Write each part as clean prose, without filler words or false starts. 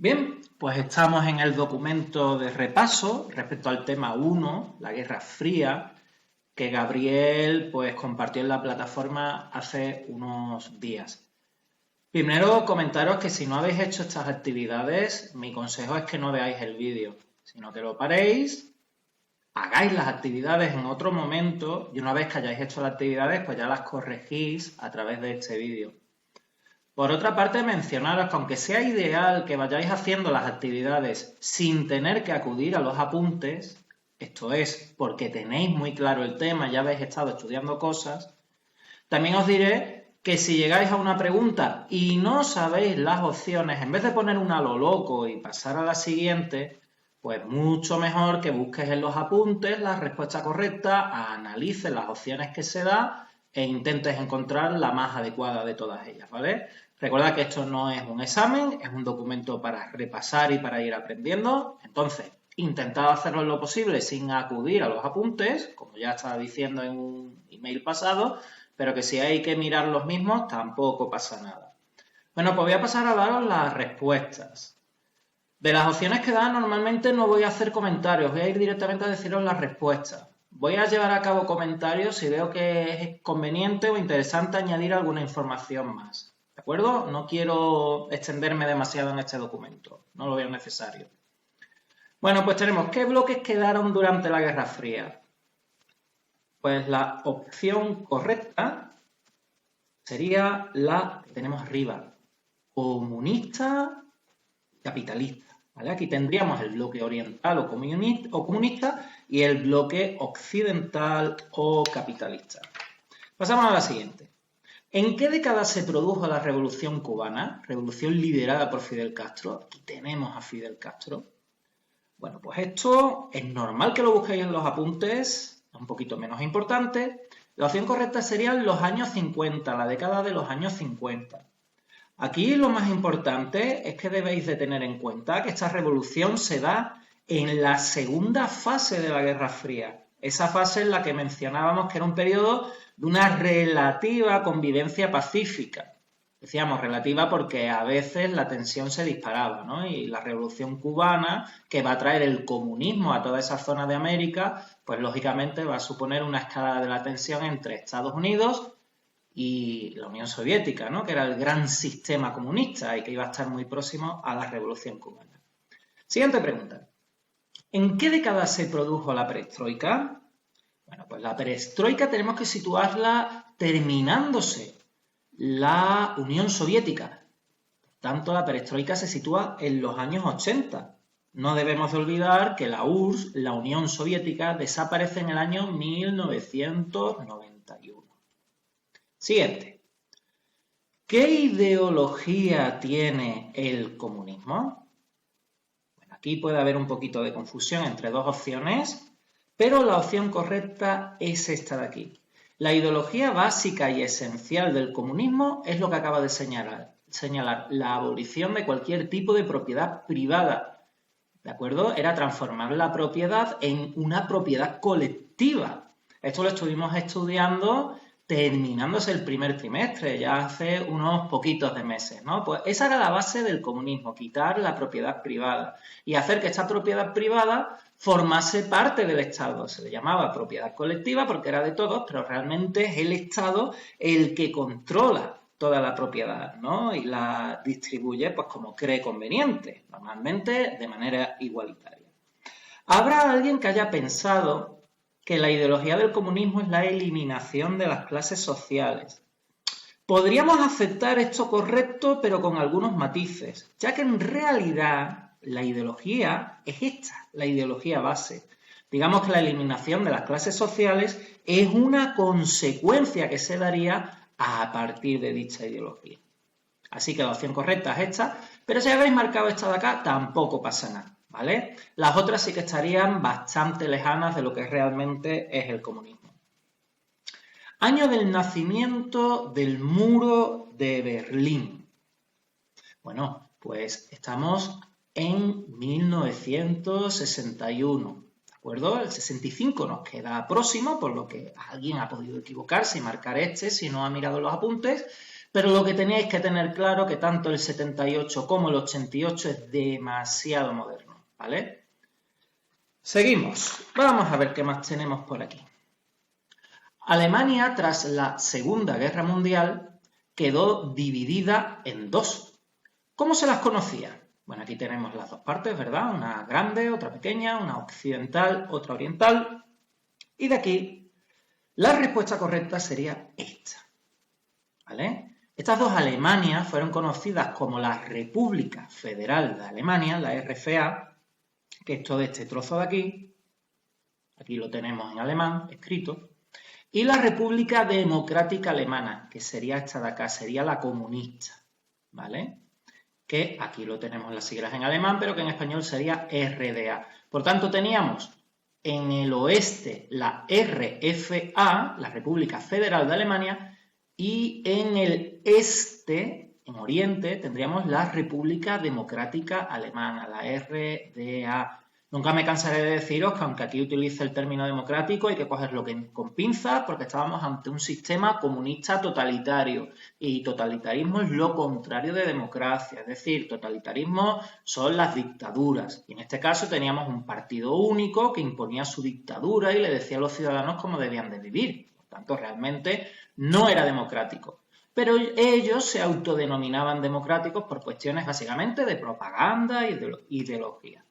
Bien, pues estamos en el documento de repaso respecto al tema 1, la Guerra Fría, que Gabriel pues compartió en la plataforma hace unos días. Primero comentaros que si no habéis hecho estas actividades, mi consejo es que no veáis el vídeo, sino que lo paréis, hagáis las actividades en otro momento y una vez que hayáis hecho las actividades, pues ya las corregís a través de este vídeo. Por otra parte, mencionaros que aunque sea ideal que vayáis haciendo las actividades sin tener que acudir a los apuntes, esto es, porque tenéis muy claro el tema, ya habéis estado estudiando cosas, también os diré que si llegáis a una pregunta y no sabéis las opciones, en vez de poner una a lo loco y pasar a la siguiente, pues mucho mejor que busques en los apuntes la respuesta correcta, analices las opciones que se da e intentes encontrar la más adecuada de todas ellas, ¿vale? Recordad que esto no es un examen, es un documento para repasar y para ir aprendiendo. Entonces, intentad hacerlo lo posible sin acudir a los apuntes, como ya estaba diciendo en un email pasado, pero que si hay que mirar los mismos tampoco pasa nada. Bueno, pues voy a pasar a daros las respuestas. De las opciones que dan normalmente no voy a hacer comentarios, voy a ir directamente a deciros las respuestas. Voy a llevar a cabo comentarios si veo que es conveniente o interesante añadir alguna información más. ¿De acuerdo? No quiero extenderme demasiado en este documento, no lo veo necesario. Bueno, pues tenemos, ¿qué bloques quedaron durante la Guerra Fría? Pues la opción correcta sería la que tenemos arriba, comunista, capitalista. ¿Vale? Aquí tendríamos el bloque oriental o comunista y el bloque occidental o capitalista. Pasamos a la siguiente. ¿En qué década se produjo la Revolución Cubana? Revolución liderada por Fidel Castro. Aquí tenemos a Fidel Castro. Bueno, pues esto es normal que lo busquéis en los apuntes, es un poquito menos importante. La opción correcta serían los años 50, la década de los años 50. Aquí lo más importante es que debéis de tener en cuenta que esta revolución se da en la segunda fase de la Guerra Fría. Esa fase en la que mencionábamos que era un periodo de una relativa convivencia pacífica. Decíamos relativa porque a veces la tensión se disparaba, ¿no? Y la revolución cubana, que va a traer el comunismo a toda esa zona de América, pues lógicamente va a suponer una escalada de la tensión entre Estados Unidos y la Unión Soviética, ¿no? Que era el gran sistema comunista y que iba a estar muy próximo a la Revolución Cubana. Siguiente pregunta. ¿En qué década se produjo la perestroika? Bueno, pues la perestroika tenemos que situarla terminándose la Unión Soviética. Por tanto, la perestroika se sitúa en los años 80. No debemos de olvidar que la URSS, la Unión Soviética, desaparece en el año 1991. Siguiente. ¿Qué ideología tiene el comunismo? Bueno, aquí puede haber un poquito de confusión entre dos opciones, pero la opción correcta es esta de aquí. La ideología básica y esencial del comunismo es lo que acaba de señalar, la abolición de cualquier tipo de propiedad privada. ¿De acuerdo? Era transformar la propiedad en una propiedad colectiva. Esto lo estuvimos estudiando terminándose el primer trimestre, ya hace unos poquitos de meses, ¿no? Pues esa era la base del comunismo, quitar la propiedad privada y hacer que esta propiedad privada formase parte del Estado. Se le llamaba propiedad colectiva porque era de todos, pero realmente es el Estado el que controla toda la propiedad, ¿no? Y la distribuye pues como cree conveniente, normalmente de manera igualitaria. ¿Habrá alguien que haya pensado que la ideología del comunismo es la eliminación de las clases sociales? Podríamos aceptar esto correcto, pero con algunos matices, ya que en realidad la ideología es esta, la ideología base. Digamos que la eliminación de las clases sociales es una consecuencia que se daría a partir de dicha ideología. Así que la opción correcta es esta, pero si habéis marcado esta de acá, tampoco pasa nada, ¿vale? Las otras sí que estarían bastante lejanas de lo que realmente es el comunismo. Año del nacimiento del muro de Berlín. Bueno, pues estamos en 1961, ¿de acuerdo? El 65 nos queda próximo, por lo que alguien ha podido equivocarse y marcar este si no ha mirado los apuntes, Pero lo que teníais que tener claro que tanto el 78 como el 88 es demasiado moderno, ¿vale? Seguimos. Vamos a ver qué más tenemos por aquí. Alemania, tras la Segunda Guerra Mundial, quedó dividida en dos. ¿Cómo se las conocía? Bueno, aquí tenemos las dos partes, ¿verdad? Una grande, otra pequeña, una occidental, otra oriental. Y de aquí, la respuesta correcta sería esta, ¿vale? Estas dos Alemanias fueron conocidas como la República Federal de Alemania, la RFA, que es todo este trozo de aquí lo tenemos en alemán escrito, y la República Democrática Alemana, que sería esta de acá, sería la comunista, ¿vale? Que aquí lo tenemos las siglas en alemán, pero que en español sería RDA. Por tanto, teníamos en el oeste la RFA, la República Federal de Alemania, y en el este, en Oriente, tendríamos la República Democrática Alemana, la RDA. Nunca me cansaré de deciros que aunque aquí utilice el término democrático hay que cogerlo con pinzas porque estábamos ante un sistema comunista totalitario y totalitarismo es lo contrario de democracia, es decir, totalitarismo son las dictaduras y en este caso teníamos un partido único que imponía su dictadura y le decía a los ciudadanos cómo debían de vivir, por tanto realmente no era democrático. Pero ellos se autodenominaban democráticos por cuestiones básicamente de propaganda y de ideología.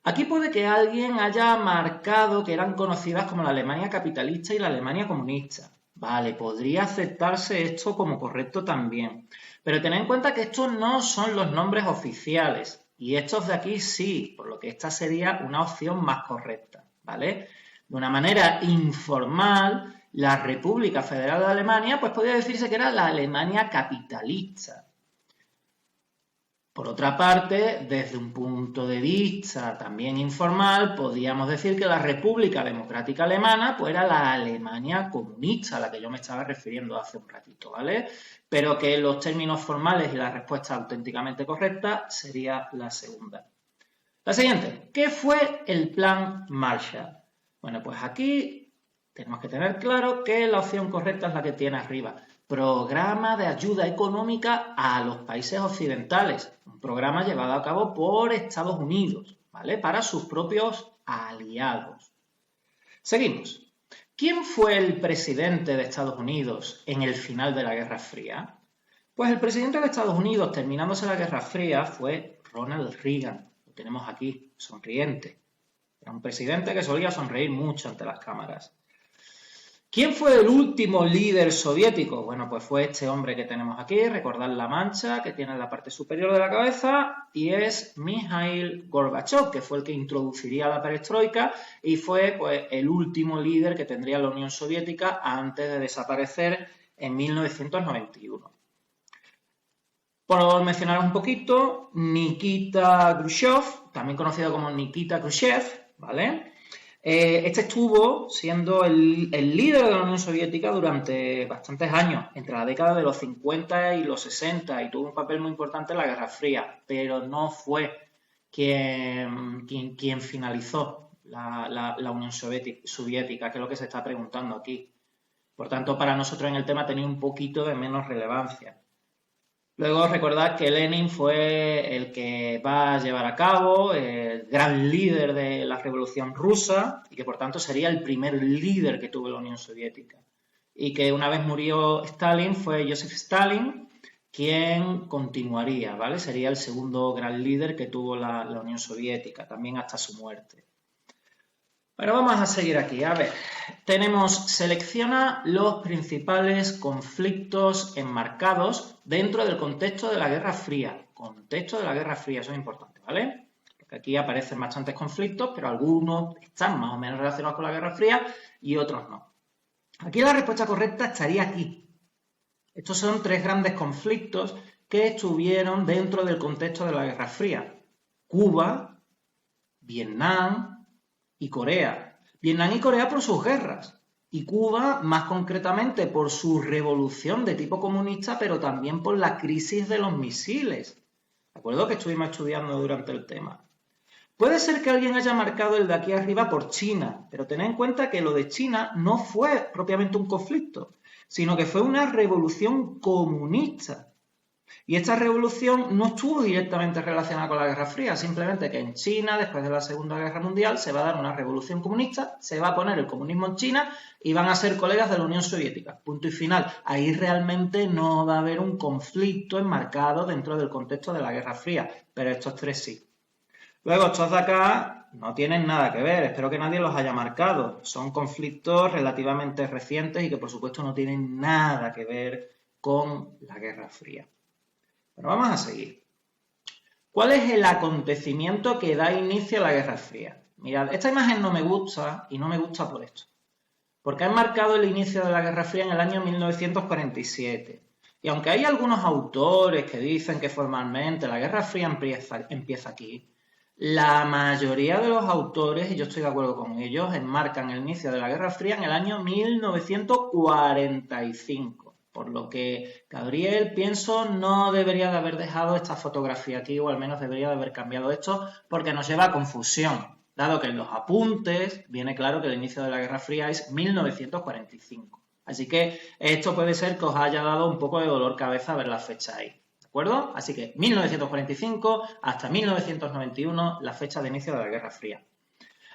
Aquí puede que alguien haya marcado que eran conocidas como la Alemania capitalista y la Alemania comunista. Vale, podría aceptarse esto como correcto también. Pero tened en cuenta que estos no son los nombres oficiales. Y estos de aquí sí, por lo que esta sería una opción más correcta, ¿vale? De una manera informal, la República Federal de Alemania, pues podría decirse que era la Alemania capitalista. Por otra parte, desde un punto de vista también informal, podríamos decir que la República Democrática Alemana pues era la Alemania comunista a la que yo me estaba refiriendo hace un ratito, ¿vale? Pero que los términos formales y la respuesta auténticamente correcta sería la segunda. La siguiente, ¿qué fue el Plan Marshall? Bueno, pues aquí tenemos que tener claro que la opción correcta es la que tiene arriba. Programa de ayuda económica a los países occidentales. Un programa llevado a cabo por Estados Unidos, ¿vale? Para sus propios aliados. Seguimos. ¿Quién fue el presidente de Estados Unidos en el final de la Guerra Fría? Pues el presidente de Estados Unidos, terminándose la Guerra Fría, fue Ronald Reagan. Lo tenemos aquí, sonriente. Era un presidente que solía sonreír mucho ante las cámaras. ¿Quién fue el último líder soviético? Bueno, pues fue este hombre que tenemos aquí, recordad la mancha que tiene en la parte superior de la cabeza, y es Mikhail Gorbachev, que fue el que introduciría la perestroika y fue pues, el último líder que tendría la Unión Soviética antes de desaparecer en 1991. Por mencionaros un poquito, Nikita Khrushchev, también conocido como Nikita Khrushchev, ¿vale? Este estuvo siendo el líder de la Unión Soviética durante bastantes años, entre la década de los 50 y los 60, y tuvo un papel muy importante en la Guerra Fría, pero no fue quien finalizó la Unión Soviética, que es lo que se está preguntando aquí. Por tanto, para nosotros en el tema tenía un poquito de menos relevancia. Luego recordad que Lenin fue el que va a llevar a cabo el gran líder de la Revolución Rusa y que por tanto sería el primer líder que tuvo la Unión Soviética. Y que una vez murió Stalin fue Joseph Stalin quien continuaría, ¿vale? Sería el segundo gran líder que tuvo la Unión Soviética, también hasta su muerte. Bueno, vamos a seguir aquí. A ver, selecciona los principales conflictos enmarcados dentro del contexto de la Guerra Fría. Contexto de la Guerra Fría, eso es importante, ¿vale? Porque aquí aparecen bastantes conflictos, pero algunos están más o menos relacionados con la Guerra Fría y otros no. Aquí la respuesta correcta estaría aquí. Estos son tres grandes conflictos que estuvieron dentro del contexto de la Guerra Fría. Cuba, Vietnam y Corea. Vietnam y Corea por sus guerras y Cuba más concretamente por su revolución de tipo comunista, pero también por la crisis de los misiles. ¿De acuerdo? Que estuvimos estudiando durante el tema. Puede ser que alguien haya marcado el de aquí arriba por China, pero tened en cuenta que lo de China no fue propiamente un conflicto, sino que fue una revolución comunista. Y esta revolución no estuvo directamente relacionada con la Guerra Fría, simplemente que en China, después de la Segunda Guerra Mundial, se va a dar una revolución comunista, se va a poner el comunismo en China y van a ser colegas de la Unión Soviética. Punto y final. Ahí realmente no va a haber un conflicto enmarcado dentro del contexto de la Guerra Fría, pero estos tres sí. Luego, estos de acá no tienen nada que ver, espero que nadie los haya marcado. Son conflictos relativamente recientes y que, por supuesto, no tienen nada que ver con la Guerra Fría. Pero vamos a seguir. ¿Cuál es el acontecimiento que da inicio a la Guerra Fría? Mirad, esta imagen no me gusta y no me gusta por esto. Porque ha marcado el inicio de la Guerra Fría en el año 1947. Y aunque hay algunos autores que dicen que formalmente la Guerra Fría empieza aquí, la mayoría de los autores, y yo estoy de acuerdo con ellos, enmarcan el inicio de la Guerra Fría en el año 1945. Por lo que Gabriel, pienso, no debería de haber dejado esta fotografía aquí, o al menos debería de haber cambiado esto, porque nos lleva a confusión, dado que en los apuntes viene claro que el inicio de la Guerra Fría es 1945. Así que esto puede ser que os haya dado un poco de dolor cabeza ver la fecha ahí, ¿de acuerdo? Así que 1945 hasta 1991, la fecha de inicio de la Guerra Fría.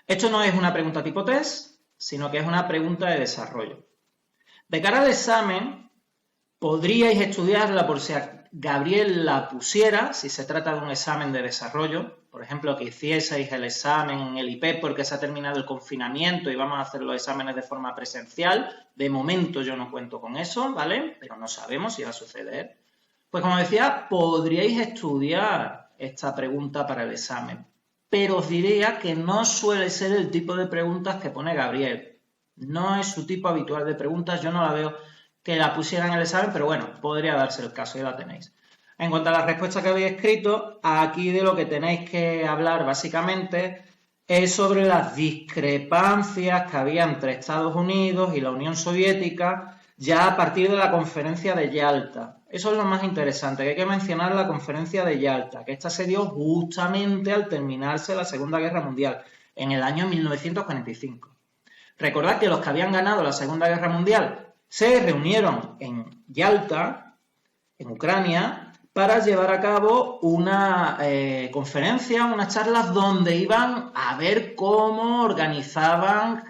Esto no es una pregunta tipo test, sino que es una pregunta de desarrollo. De cara al examen, podríais estudiarla por si Gabriel la pusiera, si se trata de un examen de desarrollo. Por ejemplo, que hicieseis el examen en el IPEP porque se ha terminado el confinamiento y vamos a hacer los exámenes de forma presencial. De momento yo no cuento con eso, ¿vale? Pero no sabemos si va a suceder. Pues como decía, podríais estudiar esta pregunta para el examen. Pero os diría que no suele ser el tipo de preguntas que pone Gabriel. No es su tipo habitual de preguntas, yo no la veo que la pusieran en el examen, pero bueno, podría darse el caso, ya la tenéis. En cuanto a la respuesta que habéis escrito, aquí de lo que tenéis que hablar básicamente es sobre las discrepancias que había entre Estados Unidos y la Unión Soviética ya a partir de la conferencia de Yalta. Eso es lo más interesante, que hay que mencionar la conferencia de Yalta, que esta se dio justamente al terminarse la Segunda Guerra Mundial, en el año 1945. Recordad que los que habían ganado la Segunda Guerra Mundial se reunieron en Yalta, en Ucrania, para llevar a cabo una conferencia, unas charlas donde iban a ver cómo organizaban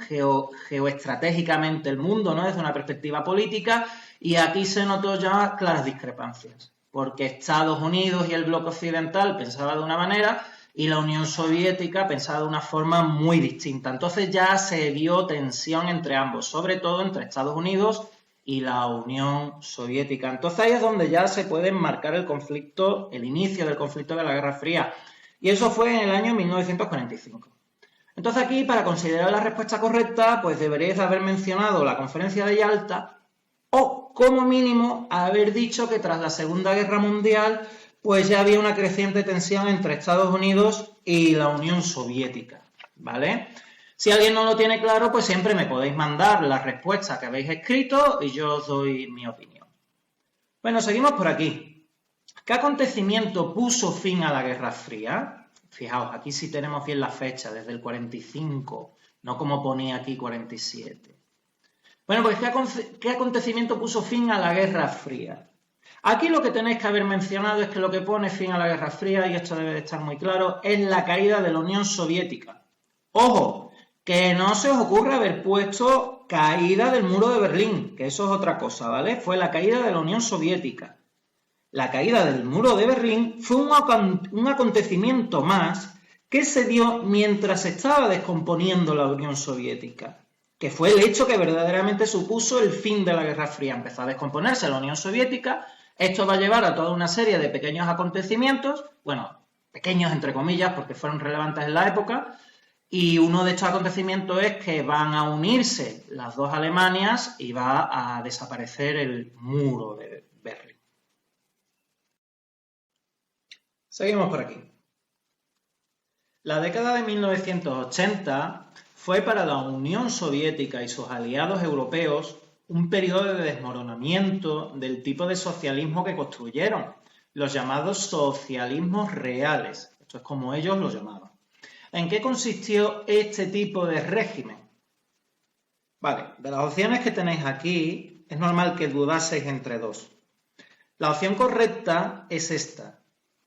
geoestratégicamente el mundo, ¿no? Desde una perspectiva política, y aquí se notó ya claras discrepancias, porque Estados Unidos y el bloque occidental pensaban de una manera y la Unión Soviética pensaba de una forma muy distinta. Entonces ya se vio tensión entre ambos, sobre todo entre Estados Unidos y la Unión Soviética. Entonces ahí es donde ya se puede enmarcar el conflicto, el inicio del conflicto de la Guerra Fría. Y eso fue en el año 1945. Entonces aquí, para considerar la respuesta correcta, pues deberéis haber mencionado la conferencia de Yalta o, como mínimo, haber dicho que tras la Segunda Guerra Mundial pues ya había una creciente tensión entre Estados Unidos y la Unión Soviética, ¿vale? Si alguien no lo tiene claro, pues siempre me podéis mandar la respuesta que habéis escrito y yo os doy mi opinión. Bueno, seguimos por aquí. ¿Qué acontecimiento puso fin a la Guerra Fría? Fijaos, aquí sí tenemos bien la fecha, desde el 45, no como ponía aquí 47. Bueno, pues ¿qué acontecimiento puso fin a la Guerra Fría? Aquí lo que tenéis que haber mencionado es que lo que pone fin a la Guerra Fría, y esto debe de estar muy claro, es la caída de la Unión Soviética. ¡Ojo! Que no se os ocurra haber puesto caída del muro de Berlín, que eso es otra cosa, ¿vale? Fue la caída de la Unión Soviética. La caída del muro de Berlín fue un acontecimiento más que se dio mientras se estaba descomponiendo la Unión Soviética, que fue el hecho que verdaderamente supuso el fin de la Guerra Fría. Empezó a descomponerse la Unión Soviética. Esto va a llevar a toda una serie de pequeños acontecimientos, bueno, pequeños entre comillas porque fueron relevantes en la época, y uno de estos acontecimientos es que van a unirse las dos Alemanias y va a desaparecer el muro de Berlín. Seguimos por aquí. La década de 1980 fue para la Unión Soviética y sus aliados europeos un periodo de desmoronamiento del tipo de socialismo que construyeron, los llamados socialismos reales. Esto es como ellos lo llamaban. ¿En qué consistió este tipo de régimen? Vale, de las opciones que tenéis aquí, es normal que dudaseis entre dos. La opción correcta es esta,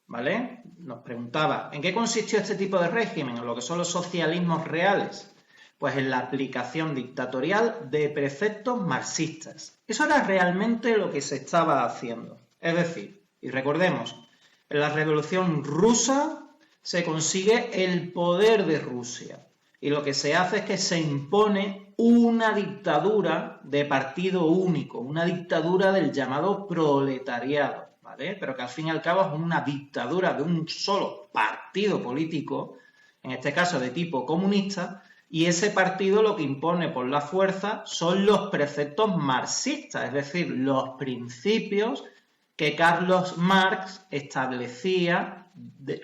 ¿vale? Nos preguntaba, ¿en qué consistió este tipo de régimen, en lo que son los socialismos reales? Pues en la aplicación dictatorial de preceptos marxistas. Eso era realmente lo que se estaba haciendo. Es decir, y recordemos, en la Revolución Rusa se consigue el poder de Rusia. Y lo que se hace es que se impone una dictadura de partido único, una dictadura del llamado proletariado, ¿vale? Pero que al fin y al cabo es una dictadura de un solo partido político, en este caso de tipo comunista, y ese partido lo que impone por la fuerza son los preceptos marxistas, es decir, los principios que Carlos Marx establecía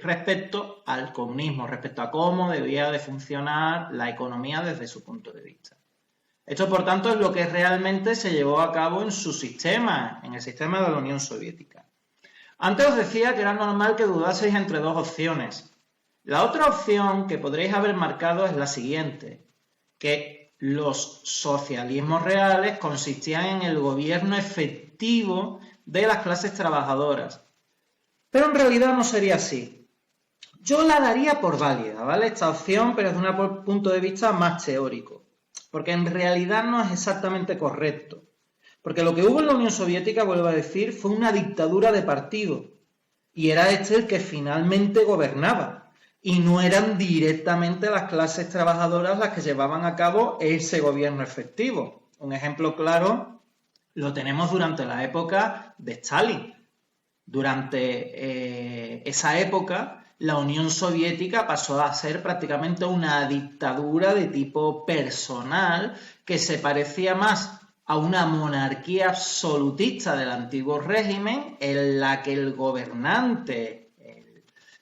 respecto al comunismo, respecto a cómo debía de funcionar la economía desde su punto de vista. Esto, por tanto, es lo que realmente se llevó a cabo en su sistema, en el sistema de la Unión Soviética. Antes os decía que era normal que dudaseis entre dos opciones. La otra opción que podréis haber marcado es la siguiente, que los socialismos reales consistían en el gobierno efectivo de las clases trabajadoras. Pero en realidad no sería así. Yo la daría por válida, ¿vale? Esta opción, pero desde un punto de vista más teórico. Porque en realidad no es exactamente correcto. Porque lo que hubo en la Unión Soviética, vuelvo a decir, fue una dictadura de partido. Y era este el que finalmente gobernaba. Y no eran directamente las clases trabajadoras las que llevaban a cabo ese gobierno efectivo. Un ejemplo claro lo tenemos durante la época de Stalin. Durante esa época, la Unión Soviética pasó a ser prácticamente una dictadura de tipo personal que se parecía más a una monarquía absolutista del antiguo régimen en la que el gobernante,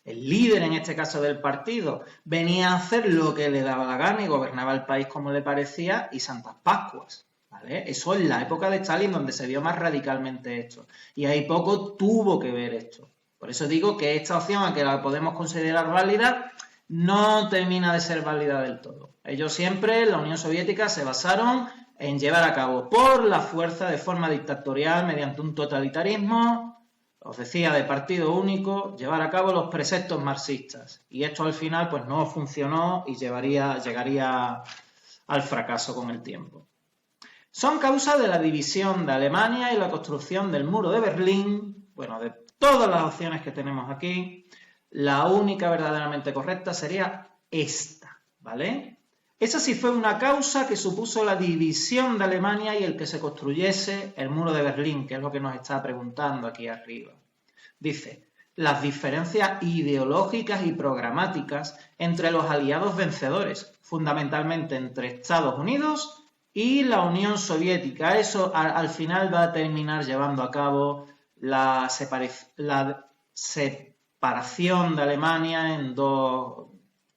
el líder en este caso del partido, venía a hacer lo que le daba la gana y gobernaba el país como le parecía y Santas Pascuas. ¿Vale? Eso es la época de Stalin donde se vio más radicalmente esto. Y ahí poco tuvo que ver esto. Por eso digo que esta opción, a que la podemos considerar válida, no termina de ser válida del todo. Ellos siempre, la Unión Soviética, se basaron en llevar a cabo por la fuerza de forma dictatorial, mediante un totalitarismo, os decía, de partido único, llevar a cabo los preceptos marxistas. Y esto al final pues no funcionó y llegaría al fracaso con el tiempo. Son causa de la división de Alemania y la construcción del muro de Berlín. Bueno, de todas las opciones que tenemos aquí, la única verdaderamente correcta sería esta, ¿vale? Esa sí fue una causa que supuso la división de Alemania y el que se construyese el muro de Berlín, que es lo que nos está preguntando aquí arriba. Dice, las diferencias ideológicas y programáticas entre los aliados vencedores, fundamentalmente entre Estados Unidos y la Unión Soviética. Eso al final va a terminar llevando a cabo la separación de Alemania en dos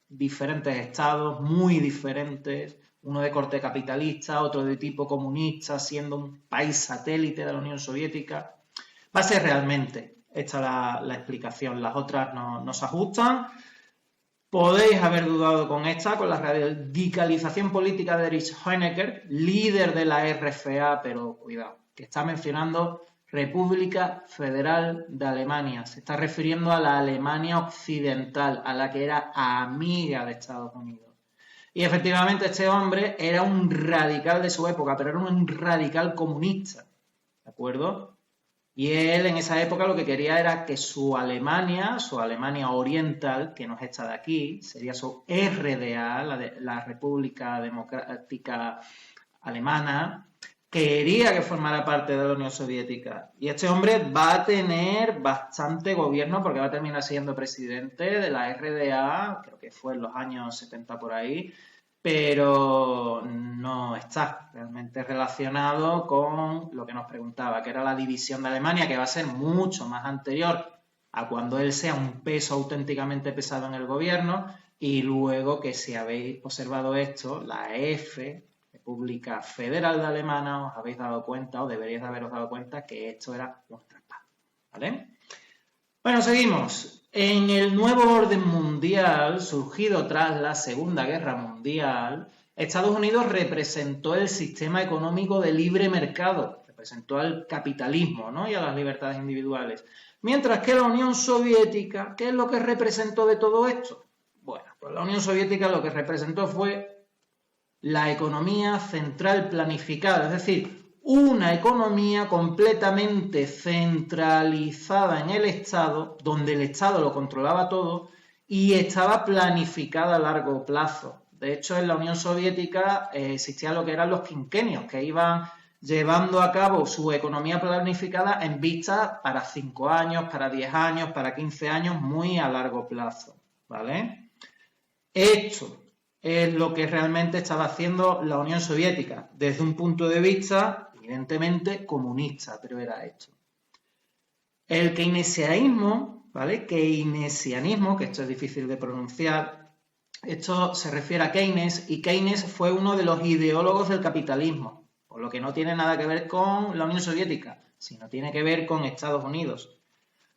diferentes estados muy diferentes, uno de corte capitalista, otro de tipo comunista, siendo un país satélite de la Unión Soviética. Va a ser realmente esta la explicación, las otras no se ajustan. Podéis haber dudado con esta, con la radicalización política de Erich Honecker, líder de la RFA, pero cuidado, que está mencionando República Federal de Alemania. Se está refiriendo a la Alemania occidental, a la que era amiga de Estados Unidos. Y efectivamente este hombre era un radical de su época, pero era un radical comunista, ¿de acuerdo? Y él en esa época lo que quería era que su Alemania oriental, que no es esta de aquí, sería su RDA, la República Democrática Alemana, quería que formara parte de la Unión Soviética. Y este hombre va a tener bastante gobierno porque va a terminar siendo presidente de la RDA, creo que fue en los años 70 por ahí, pero no está realmente relacionado con lo que nos preguntaba, que era la división de Alemania, que va a ser mucho más anterior a cuando él sea un peso auténticamente pesado en el gobierno, y luego que si habéis observado esto, la F, República Federal de Alemania, os habéis dado cuenta, o deberíais de haberos dado cuenta, que esto era un trampa, ¿vale? Bueno, seguimos. En el nuevo orden mundial, surgido tras la Segunda Guerra Mundial, Estados Unidos representó el sistema económico de libre mercado, representó al capitalismo, ¿no? Y a las libertades individuales. Mientras que la Unión Soviética, ¿qué es lo que representó de todo esto? Bueno, pues la Unión Soviética lo que representó fue la economía central planificada, es decir, una economía completamente centralizada en el Estado, donde el Estado lo controlaba todo y estaba planificada a largo plazo. De hecho, en la Unión Soviética existía lo que eran los quinquenios, que iban llevando a cabo su economía planificada en vista para 5 años, para 10 años, para 15 años, muy a largo plazo, ¿vale? Esto es lo que realmente estaba haciendo la Unión Soviética, desde un punto de vista, evidentemente, comunista, pero era esto. El keynesianismo, ¿vale? Keynesianismo, que esto es difícil de pronunciar, esto se refiere a Keynes, y Keynes fue uno de los ideólogos del capitalismo, por lo que no tiene nada que ver con la Unión Soviética, sino tiene que ver con Estados Unidos.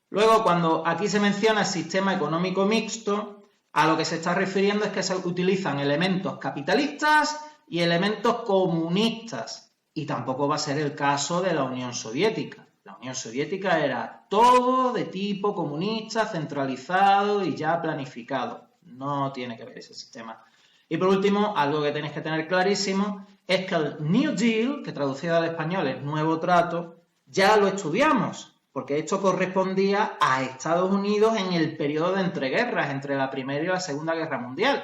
Luego, cuando aquí se menciona el sistema económico mixto, a lo que se está refiriendo es que se utilizan elementos capitalistas y elementos comunistas, y tampoco va a ser el caso de la Unión Soviética. La Unión Soviética era todo de tipo comunista, centralizado y ya planificado. No tiene que ver ese sistema. Y por último, algo que tenéis que tener clarísimo es que el New Deal, que traducido al español es Nuevo Trato, ya lo estudiamos, porque esto correspondía a Estados Unidos en el periodo de entreguerras, entre la Primera y la Segunda Guerra Mundial,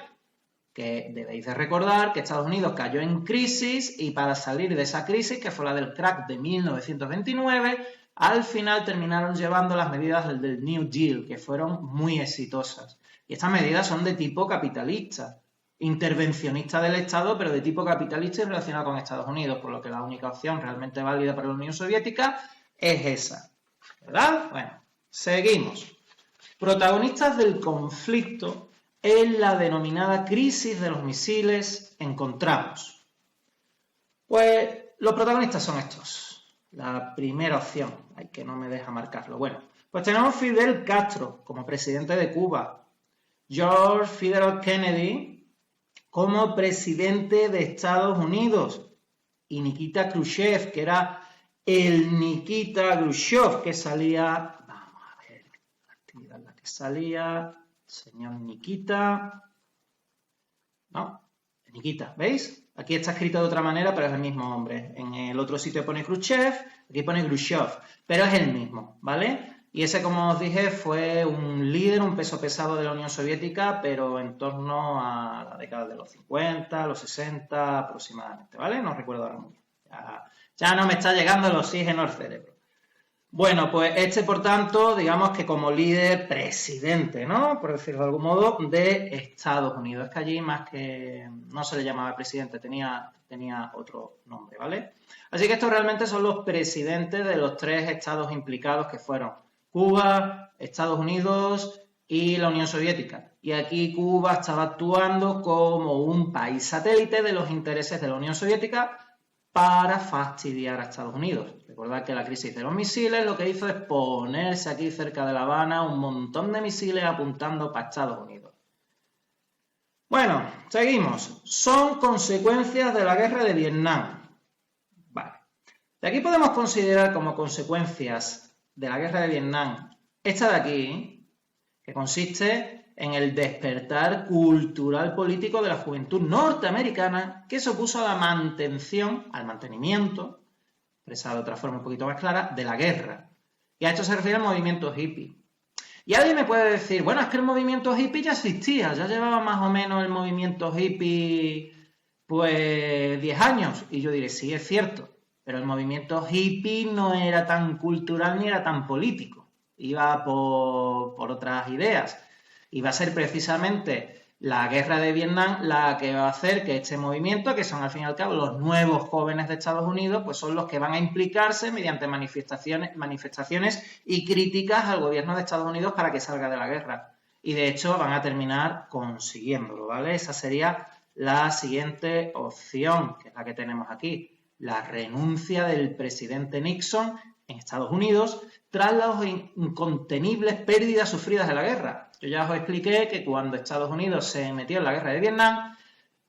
que debéis de recordar que Estados Unidos cayó en crisis y para salir de esa crisis, que fue la del crack de 1929, al final terminaron llevando las medidas del New Deal, que fueron muy exitosas. Y estas medidas son de tipo capitalista, intervencionista del Estado, pero de tipo capitalista y relacionado con Estados Unidos, por lo que la única opción realmente válida para la Unión Soviética es esa. ¿Verdad? Bueno, seguimos. Protagonistas del conflicto en la denominada crisis de los misiles encontramos. Pues los protagonistas son estos. La primera opción, ay, que no me deja marcarlo. Bueno, pues tenemos Fidel Castro como presidente de Cuba, George Fidel Kennedy como presidente de Estados Unidos y Nikita Khrushchev, que era el Nikita Khrushchev, que salía, vamos a ver, la actividad en la que salía, señor Nikita, no, Nikita, ¿veis? Aquí está escrito de otra manera, pero es el mismo hombre. En el otro sitio pone Khrushchev, aquí pone Khrushchev, pero es el mismo, ¿vale? Y ese, como os dije, fue un líder, un peso pesado de la Unión Soviética, pero en torno a la década de los 50, los 60 aproximadamente, ¿vale? No recuerdo ahora muy bien. Ya no me está llegando el oxígeno al cerebro. Bueno, pues este, por tanto, digamos que como líder presidente, ¿no? Por decirlo de algún modo, de Estados Unidos. Es que allí más que no se le llamaba presidente, tenía otro nombre, ¿vale? Así que estos realmente son los presidentes de los 3 estados implicados, que fueron Cuba, Estados Unidos y la Unión Soviética. Y aquí Cuba estaba actuando como un país satélite de los intereses de la Unión Soviética para fastidiar a Estados Unidos. Recordad que la crisis de los misiles lo que hizo es ponerse aquí cerca de La Habana un montón de misiles apuntando para Estados Unidos. Bueno, seguimos. Son consecuencias de la guerra de Vietnam. Vale. De aquí podemos considerar como consecuencias de la guerra de Vietnam esta de aquí, que consiste en el despertar cultural político de la juventud norteamericana que se opuso a la al mantenimiento, expresado de otra forma un poquito más clara, de la guerra. Y a esto se refiere el movimiento hippie. Y alguien me puede decir, bueno, es que el movimiento hippie ya existía, ya llevaba más o menos el movimiento hippie pues 10 años. Y yo diré, sí, es cierto, pero el movimiento hippie no era tan cultural ni era tan político, iba por otras ideas. Y va a ser precisamente la guerra de Vietnam la que va a hacer que este movimiento, que son al fin y al cabo los nuevos jóvenes de Estados Unidos, pues son los que van a implicarse mediante manifestaciones y críticas al gobierno de Estados Unidos para que salga de la guerra. Y de hecho van a terminar consiguiéndolo, ¿vale? Esa sería la siguiente opción, que es la que tenemos aquí. La renuncia del presidente Nixon en Estados Unidos tras las incontenibles pérdidas sufridas en la guerra. Yo ya os expliqué que cuando Estados Unidos se metió en la guerra de Vietnam,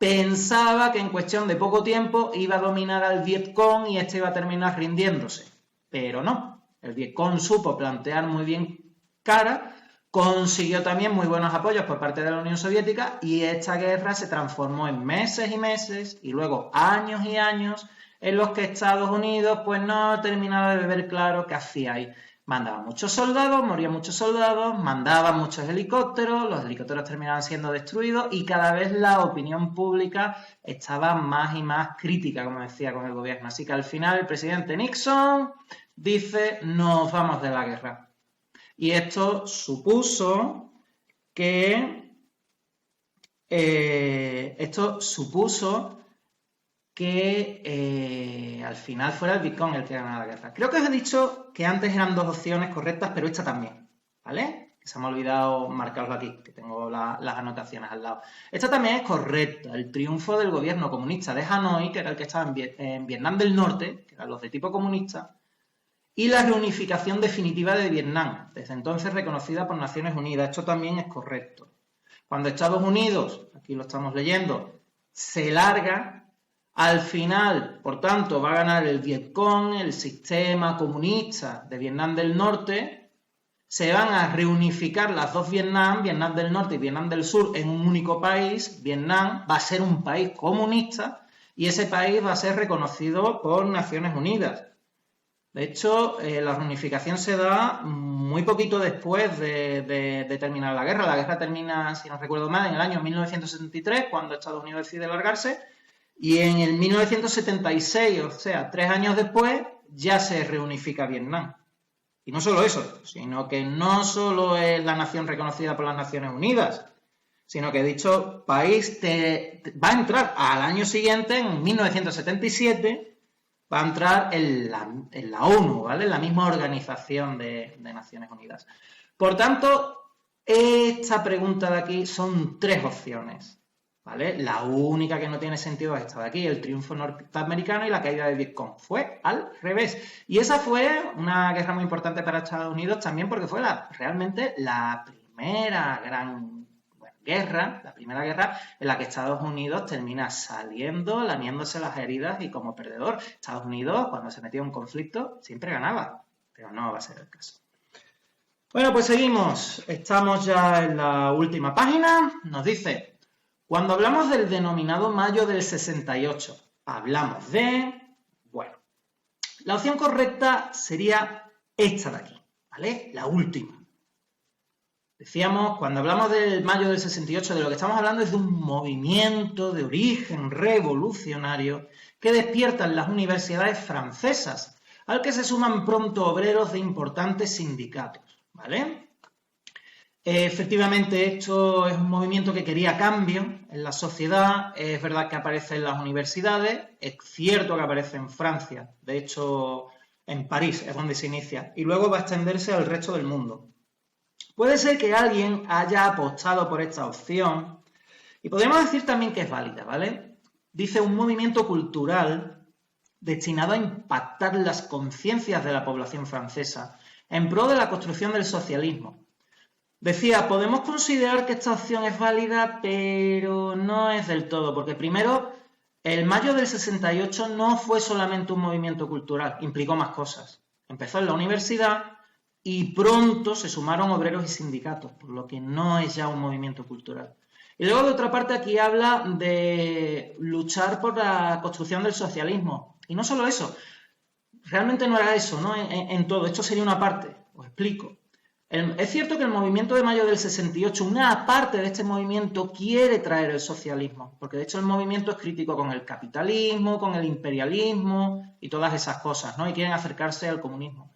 pensaba que en cuestión de poco tiempo iba a dominar al Vietcong y este iba a terminar rindiéndose. Pero no, el Vietcong supo plantear muy bien cara, consiguió también muy buenos apoyos por parte de la Unión Soviética y esta guerra se transformó en meses y meses y luego años y años en los que Estados Unidos pues no terminaba de ver claro qué hacía ahí. Mandaba muchos soldados, morían muchos soldados, mandaban muchos helicópteros, los helicópteros terminaban siendo destruidos y cada vez la opinión pública estaba más y más crítica, como decía, con el gobierno. Así que al final el presidente Nixon dice, nos vamos de la guerra. Y esto supuso que al final fuera el Vietcong el que ganara la guerra. Creo que os he dicho que antes eran dos opciones correctas, pero esta también, ¿vale? Que se me ha olvidado marcarlo aquí, que tengo las anotaciones al lado. Esta también es correcta, el triunfo del gobierno comunista de Hanoi, que era el que estaba en Vietnam del Norte, que eran los de tipo comunista, y la reunificación definitiva de Vietnam, desde entonces reconocida por Naciones Unidas. Esto también es correcto. Cuando Estados Unidos, aquí lo estamos leyendo, se larga, al final, por tanto, va a ganar el Vietcong, el sistema comunista de Vietnam del Norte, se van a reunificar las dos Vietnam, Vietnam del Norte y Vietnam del Sur, en un único país. Vietnam va a ser un país comunista y ese país va a ser reconocido por Naciones Unidas. De hecho, la reunificación se da muy poquito después de terminar la guerra. La guerra termina, si no recuerdo mal, en el año 1973, cuando Estados Unidos decide largarse, y en el 1976, o sea, 3 años después, ya se reunifica Vietnam. Y no solo eso, sino que no solo es la nación reconocida por las Naciones Unidas, sino que dicho país va a entrar al año siguiente, en 1977, va a entrar en la ONU, ¿vale? La misma organización de Naciones Unidas. Por tanto, esta pregunta de aquí son 3 opciones, ¿vale? La única que no tiene sentido es esta de aquí, el triunfo norteamericano y la caída del Vietcong. Fue al revés. Y esa fue una guerra muy importante para Estados Unidos también porque fue realmente la primera primera guerra en la que Estados Unidos termina saliendo, lamiéndose las heridas y como perdedor. Estados Unidos, cuando se metía en un conflicto, siempre ganaba, pero no va a ser el caso. Bueno, pues seguimos. Estamos ya en la última página. Nos dice, cuando hablamos del denominado mayo del 68, hablamos de... Bueno, la opción correcta sería esta de aquí, ¿vale? La última. Decíamos, cuando hablamos del mayo del 68, de lo que estamos hablando es de un movimiento de origen revolucionario que despierta en las universidades francesas, al que se suman pronto obreros de importantes sindicatos, ¿vale? Efectivamente, esto es un movimiento que quería cambio en la sociedad. Es verdad que aparece en las universidades, es cierto que aparece en Francia, de hecho en París es donde se inicia, y luego va a extenderse al resto del mundo. Puede ser que alguien haya apostado por esta opción y podríamos decir también que es válida, ¿vale? Dice un movimiento cultural destinado a impactar las conciencias de la población francesa en pro de la construcción del socialismo. Decía, podemos considerar que esta opción es válida, pero no es del todo, porque primero, el mayo del 68 no fue solamente un movimiento cultural, implicó más cosas. Empezó en la universidad y pronto se sumaron obreros y sindicatos, por lo que no es ya un movimiento cultural. Y luego, de otra parte, aquí habla de luchar por la construcción del socialismo. Y no solo eso, realmente no era eso, ¿no? En todo, esto sería una parte, os explico. Es cierto que el movimiento de mayo del 68, una parte de este movimiento quiere traer el socialismo, porque de hecho el movimiento es crítico con el capitalismo, con el imperialismo y todas esas cosas, ¿no? Y quieren acercarse al comunismo.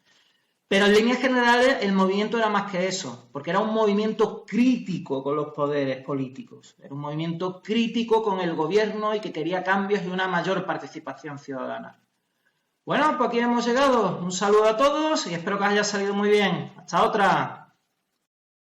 Pero en líneas generales el movimiento era más que eso, porque era un movimiento crítico con los poderes políticos, era un movimiento crítico con el gobierno y que quería cambios y una mayor participación ciudadana. Bueno, pues aquí hemos llegado. Un saludo a todos y espero que os haya salido muy bien. Hasta otra.